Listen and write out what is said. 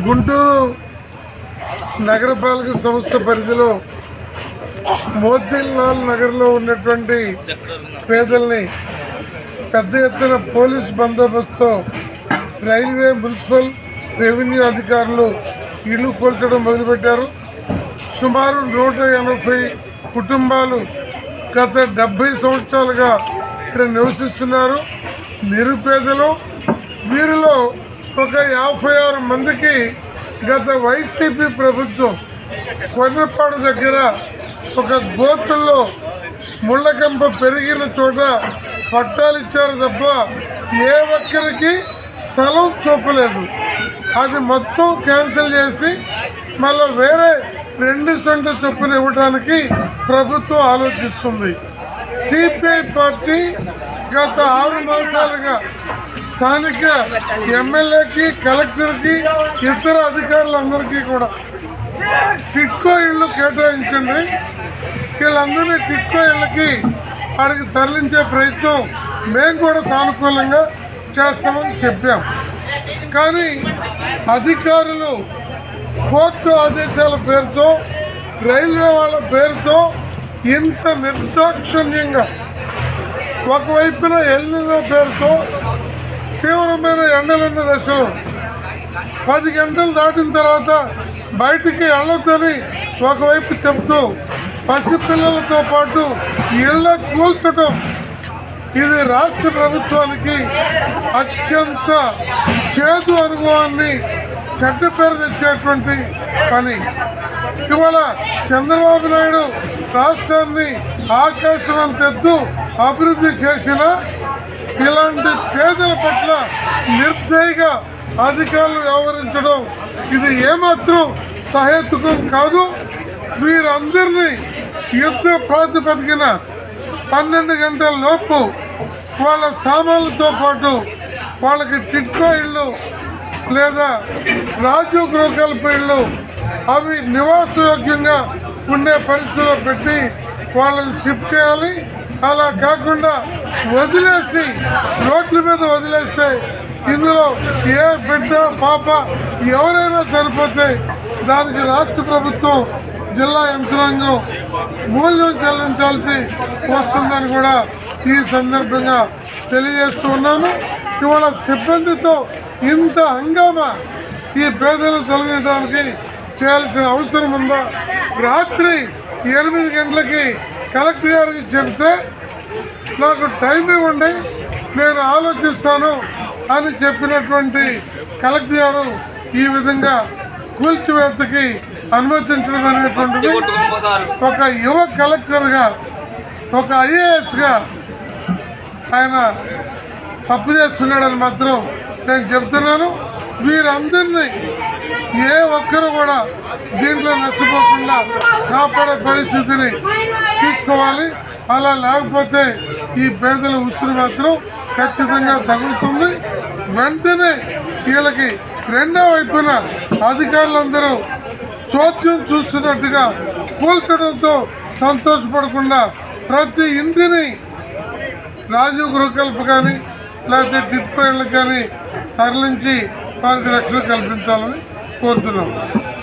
గుంటూరు నగరపాలక సంస్థ పరిధిలో మోతీలాల్ నగర్లో ఉన్నటువంటి పేదల్ని పెద్ద ఎత్తున పోలీస్ బందోబస్తుతో రైల్వే, మున్సిపల్, రెవెన్యూ అధికారులు ఇల్లు కూల్చడం మొదలుపెట్టారు. సుమారు 180 కుటుంబాలు గత 70 సంవత్సరాలుగా ఇక్కడ నివసిస్తున్నారు. నిరుపేదలు. వీరిలో ఒక 56 మందికి గత వైసీపీ ప్రభుత్వం కొన్నపాడు దగ్గర ఒక గోతుల్లో ముళ్ళకంప పెరిగిన చోట పట్టాలు ఇచ్చారు తప్ప ఏ ఒక్కరికి స్థలం చూపలేదు. అది మొత్తం క్యాన్సిల్ చేసి మళ్ళీ వేరే 2 సెంట్ల చొప్పున ఇవ్వడానికి ప్రభుత్వం ఆలోచిస్తుంది. సిపిఐ పార్టీ గత 6 మాసాలుగా స్థానిక ఎమ్మెల్యేకి, కలెక్టర్కి, ఇతర అధికారులందరికీ కూడా టిట్కో ఇళ్ళు కేటాయించండి, వీళ్ళందరినీ టిట్కో ఇళ్ళకి వాడికి తరలించే ప్రయత్నం మేము కూడా సానుకూలంగా చేస్తామని చెప్పాం. కానీ అధికారులు కోర్టు ఆదేశాల పేరుతో, రైల్వే వాళ్ళ పేరుతో ఇంత నిర్దాక్షిణ్యంగా ఒకవైపున ఎల్నినో పేరుతో తీవ్రమైన ఎండలున్న దశలో 10 గంటలు దాటిన తర్వాత బయటికి వెళ్ళొద్దని ఒకవైపు చెప్తూ పసిపిల్లలతో పాటు ఇళ్ళ కూల్చడం ఇది రాష్ట్ర ప్రభుత్వానికి అత్యంత చేదు అనుభవాన్ని చెడ్డ పేరు తెచ్చేటువంటి పని. ఇవాళ చంద్రబాబు నాయుడు రాష్ట్రాన్ని ఆకాశవంతెత్తు అభివృద్ధి చేసిన ఇలాంటి పేదల పట్ల నిర్దయగా అధికారులు వ్యవహరించడం ఇది ఏమాత్రం సహేతుకం కాదు. వీరందరినీ యుద్ధ ప్రాతిపదికన 12 గంటల లోపు వాళ్ళ సామాన్లతో పాటు వాళ్ళకి టిట్కో ఇళ్ళు లేదా రాజీవ్ గృహకల్ప ఇళ్ళు అవి నివాసయోగ్యంగా ఉండే పరిస్థితిలో పెట్టి వాళ్ళని షిఫ్ట్ చేయాలి. అలా కాకుండా వదిలేసి రోడ్ల మీద వదిలేస్తే ఇందులో ఏ బిడ్డ, పాప ఎవరైనా చనిపోతే దానికి రాష్ట్ర ప్రభుత్వం, జిల్లా యంత్రాంగం మూల్యం చెల్లించాల్సి వస్తుందని కూడా ఈ సందర్భంగా తెలియజేస్తూ ఉన్నాము. ఇవాళ సిబ్బందితో ఇంత హంగామా ఈ పేదలను తొలగించడానికి చేయాల్సిన అవసరం ఉందా? రాత్రి 8 గంటలకి కలెక్టర్ గారికి చెప్తే నాకు టైం ఇవ్వండి, నేను ఆలోచిస్తాను అని చెప్పినటువంటి కలెక్టర్ గారు ఈ విధంగా కూల్చివేతకి అనుమతించడం అనేటువంటిది ఒక యువ కలెక్టర్గా, ఒక ఐఏఎస్గా ఆయన తప్పు చేస్తున్నాడని మాత్రం నేను చెప్తున్నాను. వీరందరినీ ఏ ఒక్కరు కూడా దీంట్లో నష్టపోకుండా కాపాడే పరిస్థితిని తీసుకోవాలి. అలా లేకపోతే ఈ పేదల ఉసురు మాత్రం ఖచ్చితంగా తగులుతుంది. వెంటనే వీళ్ళకి రెండో వైపున అధికారులందరూ చోద్యం చూస్తున్నట్టుగా కూల్చడంతో సంతోషపడకుండా ప్రతి ఇంటిని రాజీవ్ గృహకల్ప కానీ లేకపోతే టిట్కో ఇళ్ళకి కానీ తరలించి వారికి రక్షణ కల్పించాలని కోరుతున్నాం.